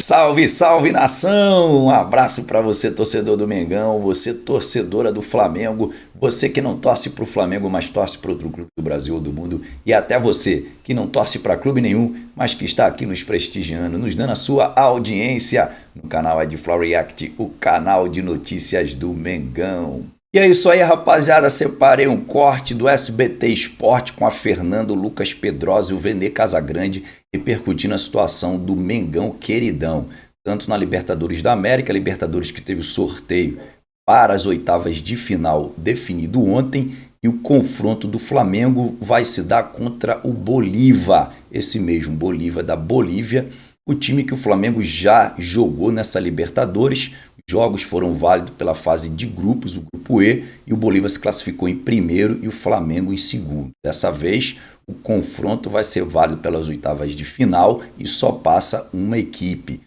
Salve, salve nação! Um abraço para você, torcedor do Mengão, você, torcedora do Flamengo, você que não torce pro Flamengo, mas torce para outro clube do Brasil ou do mundo, e até você que não torce para clube nenhum, mas que está aqui nos prestigiando, nos dando a sua audiência no canal Edflow React, o canal de notícias do Mengão. E é isso aí, rapaziada, separei um corte do SBT Esporte com a Fernando, Lucas Pedrosa e o Vene Casagrande repercutindo a situação do Mengão queridão, tanto na Libertadores da América, Libertadores que teve o sorteio para as oitavas de final definido ontem, e o confronto do Flamengo vai se dar contra o Bolívar, esse mesmo Bolívar da Bolívia, o time que o Flamengo já jogou nessa Libertadores. Jogos foram válidos pela fase de grupos, o grupo E, e o Bolívar se classificou em primeiro e o Flamengo em segundo. Dessa vez, o confronto vai ser válido pelas oitavas de final e só passa uma equipe.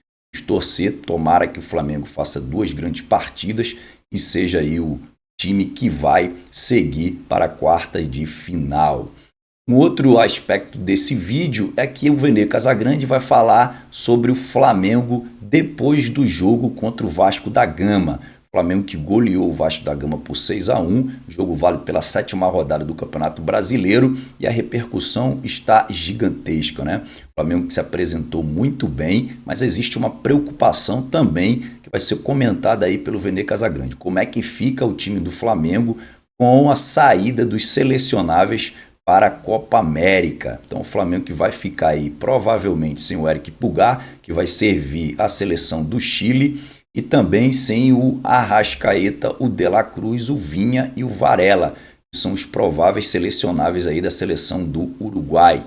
Torcer, tomara que o Flamengo faça duas grandes partidas e seja aí o time que vai seguir para a quarta de final. Um outro aspecto desse vídeo é que o Vene Casagrande vai falar sobre o Flamengo depois do jogo contra o Vasco da Gama. O Flamengo que goleou o Vasco da Gama por 6-1, jogo válido pela 7ª rodada do Campeonato Brasileiro, e a repercussão está gigantesca, né? O Flamengo que se apresentou muito bem, mas existe uma preocupação também que vai ser comentada aí pelo Vene Casagrande. Como é que fica o time do Flamengo com a saída dos selecionáveis para a Copa América? Então o Flamengo que vai ficar aí provavelmente sem o Eric Pulgar, que vai servir a seleção do Chile, e também sem o Arrascaeta, o De La Cruz, o Vinha e o Varela, que são os prováveis selecionáveis aí da seleção do Uruguai.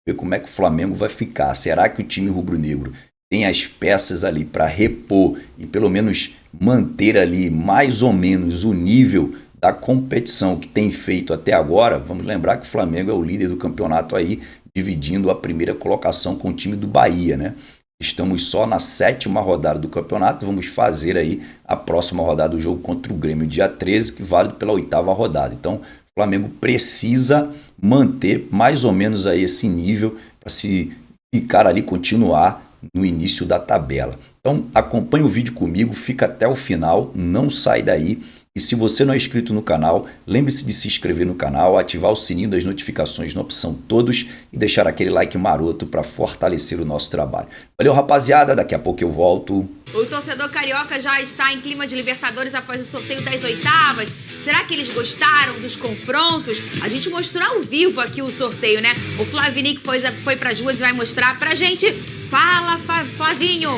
Ver como é que o Flamengo vai ficar. Será que o time rubro-negro tem as peças ali para repor e pelo menos manter ali mais ou menos o nível da competição que tem feito até agora? Vamos lembrar que o Flamengo é o líder do campeonato aí, dividindo a primeira colocação com o time do Bahia, né? Estamos só na 7ª rodada do campeonato, vamos fazer aí a próxima rodada do jogo contra o Grêmio dia 13, que vale pela 8ª rodada. Então o Flamengo precisa manter mais ou menos aí esse nível para se ficar ali, continuar no início da tabela. Então acompanhe o vídeo comigo, fica até o final, não sai daí. E se você não é inscrito no canal, lembre-se de se inscrever no canal, ativar o sininho das notificações na opção todos e deixar aquele like maroto para fortalecer o nosso trabalho. Valeu, rapaziada, daqui a pouco eu volto. O torcedor carioca já está em clima de Libertadores após o sorteio das oitavas. Será que eles gostaram dos confrontos? A gente mostrou ao vivo aqui o sorteio, né? O Flavinic foi para as ruas e vai mostrar pra gente. Fala, Flavinho!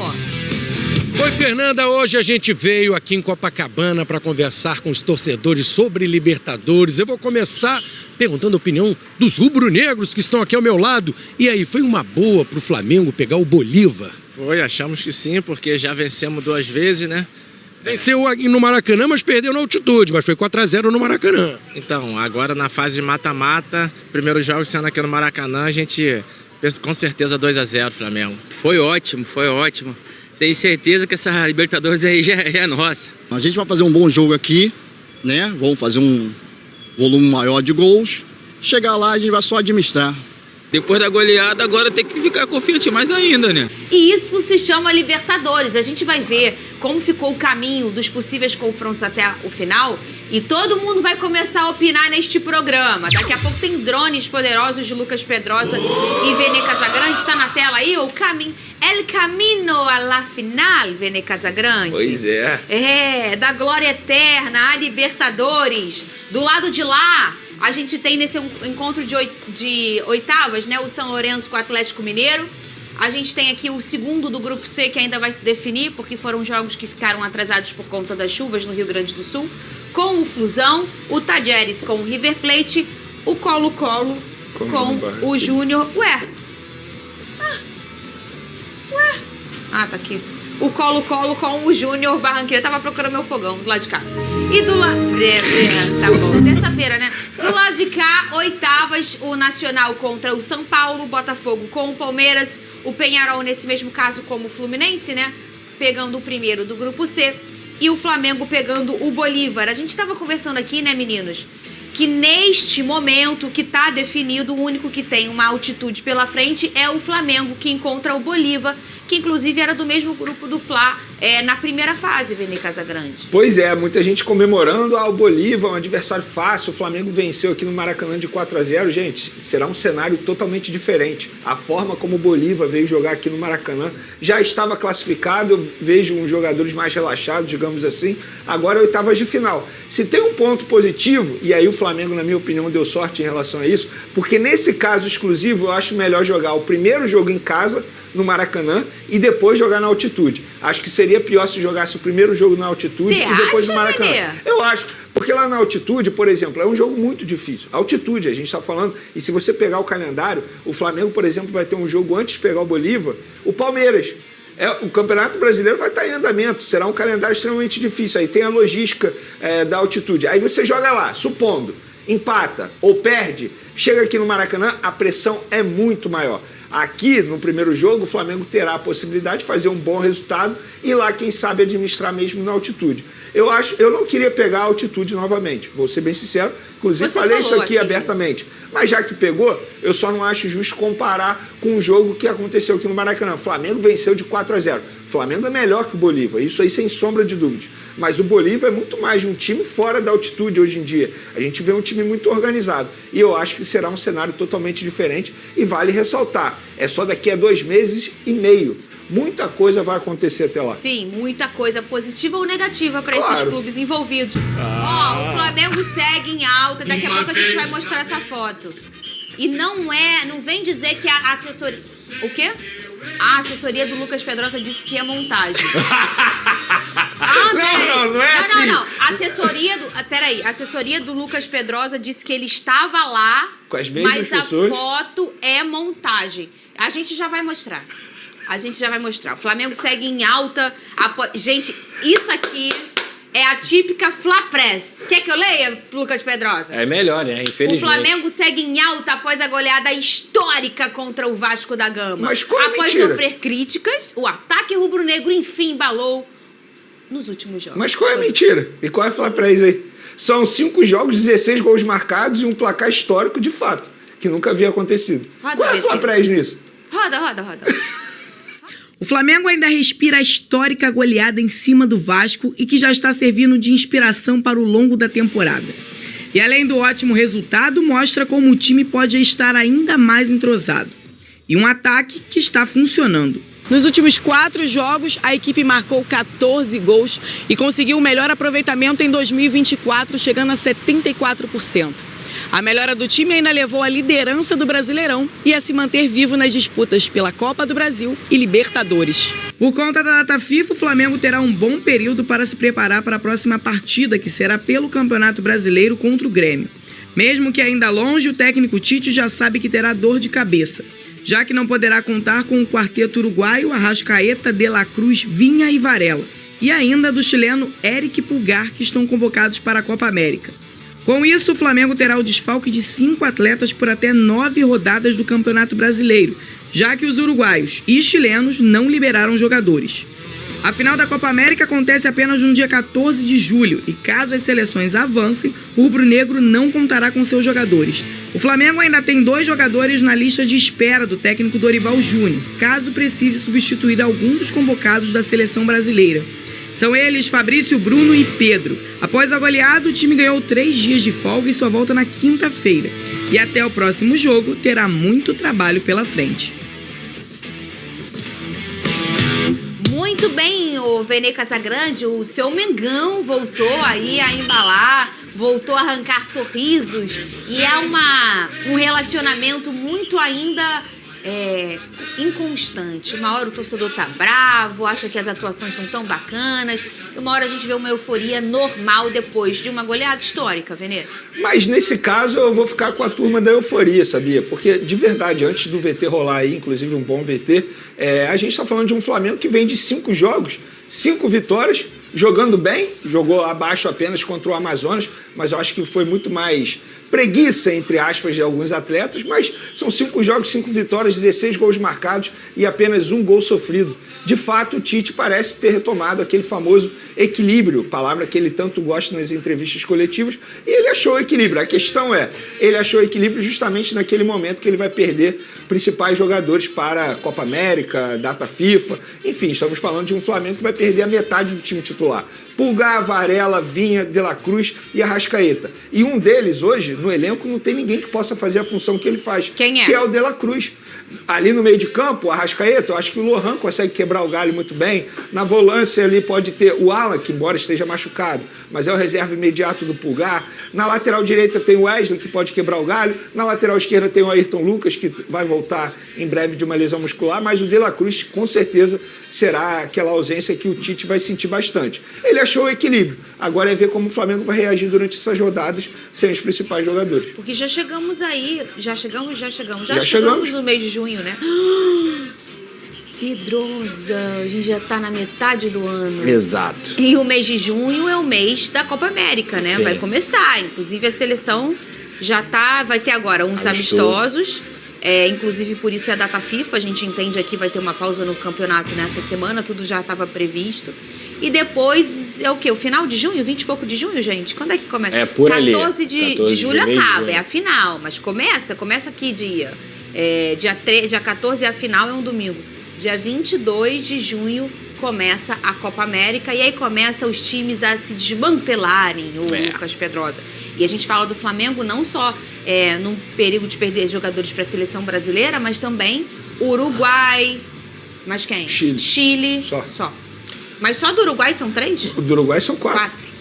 Oi, Fernanda, hoje a gente veio aqui em Copacabana para conversar com os torcedores sobre Libertadores. Eu vou começar perguntando a opinião dos rubro-negros que estão aqui ao meu lado. E aí, foi uma boa para o Flamengo pegar o Bolívar? Foi, achamos que sim, porque já vencemos 2 vezes, né? Venceu aqui no Maracanã, mas perdeu na altitude, mas foi 4-0 no Maracanã. Então, agora na fase de mata-mata, primeiro jogo sendo aqui no Maracanã, a gente pensa com certeza 2-0 Flamengo. Foi ótimo, foi ótimo. Tenho certeza que essa Libertadores aí já é nossa. A gente vai fazer um bom jogo aqui, né? Vamos fazer um volume maior de gols. Chegar lá, a gente vai só administrar. Depois da goleada, agora tem que ficar confiante mais ainda, né? E isso se chama Libertadores. A gente vai ver como ficou o caminho dos possíveis confrontos até o final e todo mundo vai começar a opinar neste programa. Daqui a pouco tem drones poderosos de Lucas Pedrosa e Vene Casagrande. Está na tela aí o caminho. El camino a la final, Vene Casagrande. Pois é. É, da glória eterna a Libertadores. Do lado de lá, a gente tem nesse encontro de oitavas, né, o São Lourenço com o Atlético Mineiro. A gente tem aqui o segundo do Grupo C, que ainda vai se definir, porque foram jogos que ficaram atrasados por conta das chuvas no Rio Grande do Sul. Com o Flusão, o Tajeres com o River Plate, o Colo-Colo com o Júnior. Tá aqui. O Colo-Colo com o Júnior Barranquilla. Tava procurando meu fogão do lado de cá. E do lado... tá bom. Terça-feira, né? Do lado de cá, oitavas, o Nacional contra o São Paulo, o Botafogo com o Palmeiras, o Peñarol, nesse mesmo caso, como o Fluminense, né? Pegando o primeiro do Grupo C. E o Flamengo pegando o Bolívar. A gente tava conversando aqui, né, meninos? Que neste momento que tá definido, o único que tem uma altitude pela frente é o Flamengo, que encontra o Bolívar, que inclusive era do mesmo grupo do Fla na primeira fase, Vene Casagrande. Pois é, muita gente comemorando, o Bolívar, um adversário fácil, o Flamengo venceu aqui no Maracanã de 4-0, gente, será um cenário totalmente diferente. A forma como o Bolívar veio jogar aqui no Maracanã já estava classificado, eu vejo uns jogadores mais relaxados, digamos assim, agora é oitavas de final. Se tem um ponto positivo, e aí o Flamengo, na minha opinião, deu sorte em relação a isso, porque nesse caso exclusivo eu acho melhor jogar o primeiro jogo em casa, no Maracanã, e depois jogar na altitude. Acho que seria pior se jogasse o primeiro jogo na altitude e depois no Maracanã. Maria? Eu acho, porque lá na altitude, por exemplo, é um jogo muito difícil. Altitude, a gente está falando, e se você pegar o calendário, o Flamengo, por exemplo, vai ter um jogo antes de pegar o Bolívar, o Palmeiras. O Campeonato Brasileiro vai estar em andamento, será um calendário extremamente difícil. Aí tem a logística da altitude. Aí você joga lá, supondo, empata ou perde, chega aqui no Maracanã, a pressão é muito maior. Aqui, no primeiro jogo, o Flamengo terá a possibilidade de fazer um bom resultado e lá, quem sabe, administrar mesmo na altitude. Eu não queria pegar a altitude novamente, vou ser bem sincero, inclusive falei isso aqui abertamente. Mas já que pegou, eu só não acho justo comparar com o jogo que aconteceu aqui no Maracanã. O Flamengo venceu de 4-0. O Flamengo é melhor que o Bolívar, isso aí sem sombra de dúvidas. Mas o Bolívar é muito mais um time fora da altitude hoje em dia. A gente vê um time muito organizado. E eu acho que será um cenário totalmente diferente e vale ressaltar. É só daqui a 2 meses e meio. Muita coisa vai acontecer até lá. Sim, muita coisa positiva ou negativa para esses clubes envolvidos. O Flamengo segue em alta, daqui a pouco a gente vai mostrar essa foto. E não vem dizer que a assessoria... O quê? A assessoria do Lucas Pedrosa disse que é montagem. Não é assim. Não. A assessoria do Lucas Pedrosa disse que ele estava lá, com as mesmas mas pessoas. A foto é montagem. A gente já vai mostrar. O Flamengo segue em alta. Gente, isso aqui é a típica Fla-Press. Quer que eu leia, Lucas Pedrosa? É melhor, né? Infelizmente. O Flamengo segue em alta após a goleada histórica contra o Vasco da Gama. Mas qual é a após mentira? sofrer críticas, o ataque rubro-negro enfim embalou nos últimos jogos. Mas qual é a mentira? E qual é a Fla-Press aí? São 5 jogos, 16 gols marcados e um placar histórico de fato, que nunca havia acontecido. Qual é a Fla-Press nisso? Roda. O Flamengo ainda respira a histórica goleada em cima do Vasco e que já está servindo de inspiração para o longo da temporada. E além do ótimo resultado, mostra como o time pode estar ainda mais entrosado. E um ataque que está funcionando. Nos últimos 4 jogos, a equipe marcou 14 gols e conseguiu o melhor aproveitamento em 2024, chegando a 74%. A melhora do time ainda levou à liderança do Brasileirão e a se manter vivo nas disputas pela Copa do Brasil e Libertadores. Por conta da data FIFA, o Flamengo terá um bom período para se preparar para a próxima partida, que será pelo Campeonato Brasileiro contra o Grêmio. Mesmo que ainda longe, o técnico Tite já sabe que terá dor de cabeça, já que não poderá contar com o quarteto uruguaio Arrascaeta, De La Cruz, Vinha e Varela, e ainda do chileno Eric Pulgar, que estão convocados para a Copa América. Com isso, o Flamengo terá o desfalque de 5 atletas por até 9 rodadas do Campeonato Brasileiro, já que os uruguaios e chilenos não liberaram jogadores. A final da Copa América acontece apenas no dia 14 de julho e, caso as seleções avancem, o rubro-negro não contará com seus jogadores. O Flamengo ainda tem 2 jogadores na lista de espera do técnico Dorival Júnior, caso precise substituir algum dos convocados da seleção brasileira. São eles Fabrício, Bruno e Pedro. Após a goleada, o time ganhou 3 dias de folga e só volta na quinta-feira. E até o próximo jogo terá muito trabalho pela frente. Muito bem, o Vene Casagrande, o seu Mengão voltou aí a embalar, voltou a arrancar sorrisos. E é um relacionamento muito ainda... inconstante. Uma hora o torcedor tá bravo, acha que as atuações não tão bacanas, e uma hora a gente vê uma euforia normal depois de uma goleada histórica, Vene. Mas nesse caso eu vou ficar com a turma da euforia, sabia? Porque de verdade, antes do VT rolar aí, inclusive um bom VT, a gente tá falando de um Flamengo que vem de 5 jogos, 5 vitórias, jogando bem, jogou abaixo apenas contra o Amazonas, mas eu acho que foi muito mais preguiça, entre aspas, de alguns atletas, mas são 5 jogos, 5 vitórias, 16 gols marcados e apenas 1 gol sofrido. De fato, o Tite parece ter retomado aquele famoso equilíbrio, palavra que ele tanto gosta nas entrevistas coletivas, e ele achou equilíbrio. A questão é, ele achou equilíbrio justamente naquele momento que ele vai perder principais jogadores para a Copa América, data FIFA, enfim, estamos falando de um Flamengo que vai perder a metade do time titular. Pulgar, Varela, Vinha, De La Cruz e Arrascaeta. E um deles hoje, no elenco, não tem ninguém que possa fazer a função que ele faz. Quem é? Que é o De La Cruz. Ali no meio de campo, o Arrascaeta, eu acho que o Lohan consegue quebrar o galho muito bem. Na volância ali pode ter o Alan, que embora esteja machucado, mas é o reserva imediato do Pulgar. Na lateral direita tem o Wesley, que pode quebrar o galho. Na lateral esquerda tem o Ayrton Lucas, que vai voltar em breve de uma lesão muscular. Mas o De La Cruz, com certeza, será aquela ausência que o Tite vai sentir bastante. Ele achou o equilíbrio. Agora é ver como o Flamengo vai reagir durante essas rodadas sem os principais jogadores. Porque já chegamos aí, já chegamos no mês de junho, né? Pedrosa, a gente já tá na metade do ano. Exato. E o mês de junho é o mês da Copa América, né? Sim. Vai começar, inclusive a seleção já tá, vai ter agora uns amistosos. Inclusive por isso é a data FIFA, a gente entende aqui vai ter uma pausa no campeonato nessa semana, tudo já estava previsto. E depois é o quê? O final de junho? 20 e pouco de junho, gente? Quando é que começa? É por 14 ali. de 14 julho de acaba, junho. é a final. Mas começa que dia? Dia 14 é a final, é um domingo. Dia 22 de junho começa a Copa América e aí começa os times a se desmantelarem, o Lucas Pedrosa. E a gente fala do Flamengo não só num perigo de perder jogadores para a seleção brasileira, mas também Uruguai. Mas quem? Chile. Só. Mas só do Uruguai são 3? Do Uruguai são 4.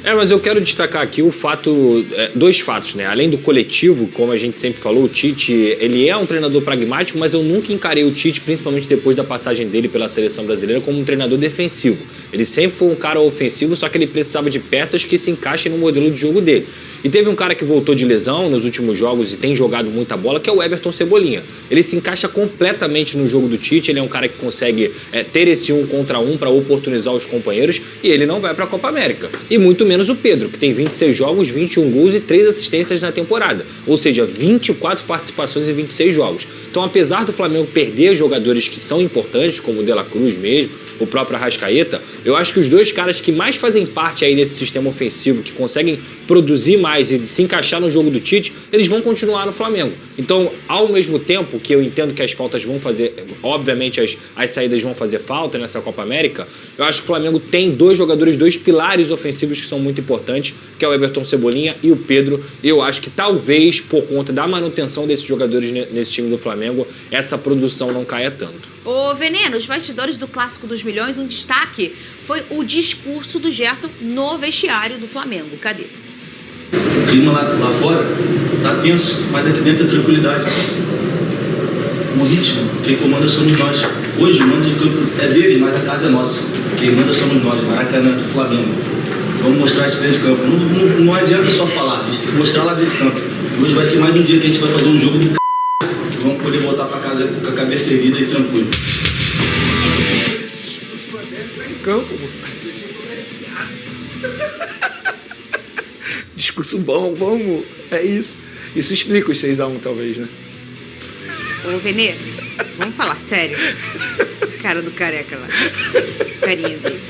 Mas eu quero destacar aqui o fato, 2 fatos, né? Além do coletivo, como a gente sempre falou, o Tite, ele é um treinador pragmático, mas eu nunca encarei o Tite, principalmente depois da passagem dele pela seleção brasileira, como um treinador defensivo. Ele sempre foi um cara ofensivo, só que ele precisava de peças que se encaixem no modelo de jogo dele. E teve um cara que voltou de lesão nos últimos jogos e tem jogado muita bola, que é o Everton Cebolinha. Ele se encaixa completamente no jogo do Tite, ele é um cara que consegue ter esse 1 contra 1 para oportunizar os companheiros, e ele não vai para a Copa América. E muito menos o Pedro, que tem 26 jogos, 21 gols e 3 assistências na temporada. Ou seja, 24 participações em 26 jogos. Então, apesar do Flamengo perder jogadores que são importantes, como o De La Cruz mesmo, o próprio Arrascaeta, eu acho que os 2 caras que mais fazem parte aí desse sistema ofensivo, que conseguem produzir mais e se encaixar no jogo do Tite, eles vão continuar no Flamengo. Então, ao mesmo tempo que eu entendo que as faltas vão fazer, obviamente as saídas vão fazer falta nessa Copa América, eu acho que o Flamengo tem 2 jogadores, 2 pilares ofensivos que são muito importantes, que é o Everton Cebolinha e o Pedro. Eu acho que talvez, por conta da manutenção desses jogadores nesse time do Flamengo, essa produção não caia tanto. Ô Veneno, os bastidores do Clássico dos Milhões, um destaque foi o discurso do Gerson no vestiário do Flamengo. Cadê? O clima lá fora tá tenso, mas aqui dentro é tranquilidade. O ritmo, quem comanda somos nós. Hoje o mando de campo é dele, mas a casa é nossa. Quem manda somos nós, Maracanã, do Flamengo. Vamos mostrar isso dentro de campo. Não adianta só falar, a gente tem que mostrar lá dentro de campo. Hoje vai ser mais um dia que a gente vai fazer um jogo do vamos poder voltar para casa com a cabeça erguida e tranquilo. Em campo. Discurso bom, é isso. Isso explica os 6-1 talvez, né? Ô Venê, vamos falar sério. Cara do careca lá. Carinha dele.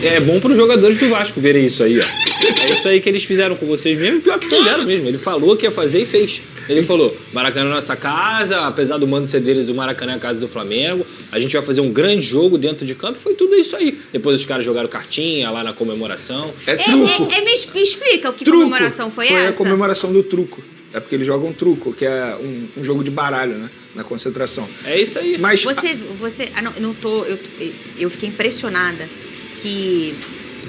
É bom para os jogadores do Vasco verem isso aí, ó. É isso aí que eles fizeram com vocês mesmo, pior que fizeram mesmo. Ele falou que ia fazer e fez. Ele falou, Maracanã é nossa casa, apesar do mando ser deles, o Maracanã é a casa do Flamengo, a gente vai fazer um grande jogo dentro de campo, foi tudo isso aí. Depois os caras jogaram cartinha lá na comemoração. Truco. Me explica o que Truco. Comemoração foi essa? Foi a comemoração do truco. É porque eles jogam truco, que é um jogo de baralho, né? Na concentração. É isso aí. Mas eu fiquei impressionada que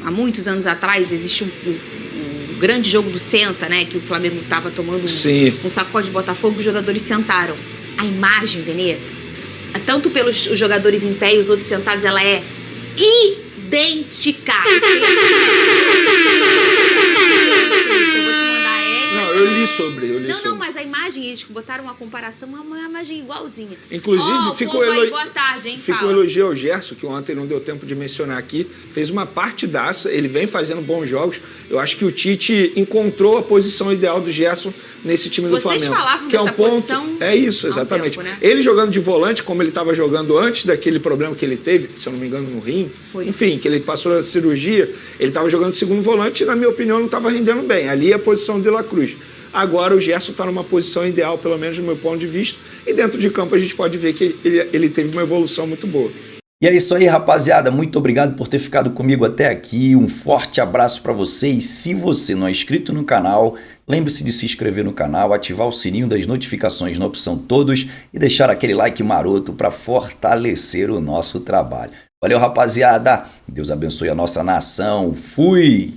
há muitos anos atrás existe um grande jogo do Senta, né? Que o Flamengo estava tomando um sacode de Botafogo e os jogadores sentaram. A imagem, Venê, tanto pelos os jogadores em pé e os outros sentados, ela é idêntica. eu li sobre. Não, mas a imagem, eles botaram uma comparação, uma imagem igualzinha. Inclusive, ficou aí, boa tarde, hein? Ficou elogio ao Gerson, que ontem não deu tempo de mencionar aqui. Fez uma partidaça, ele vem fazendo bons jogos. Eu acho que o Tite encontrou a posição ideal do Gerson nesse time do Flamengo. Vocês falavam que dessa posição? É isso, exatamente. Tempo, né? Ele jogando de volante, como ele estava jogando antes daquele problema que ele teve, se eu não me engano, no rim. Enfim, que ele passou a cirurgia, ele estava jogando de segundo volante e, na minha opinião, não estava rendendo bem. Ali é a posição de La Cruz. Agora o Gerson está numa posição ideal, pelo menos do meu ponto de vista, e dentro de campo a gente pode ver que ele teve uma evolução muito boa. E é isso aí, rapaziada. Muito obrigado por ter ficado comigo até aqui. Um forte abraço para vocês. Se você não é inscrito no canal, lembre-se de se inscrever no canal, ativar o sininho das notificações na opção todos e deixar aquele like maroto para fortalecer o nosso trabalho. Valeu, rapaziada. Deus abençoe a nossa nação. Fui!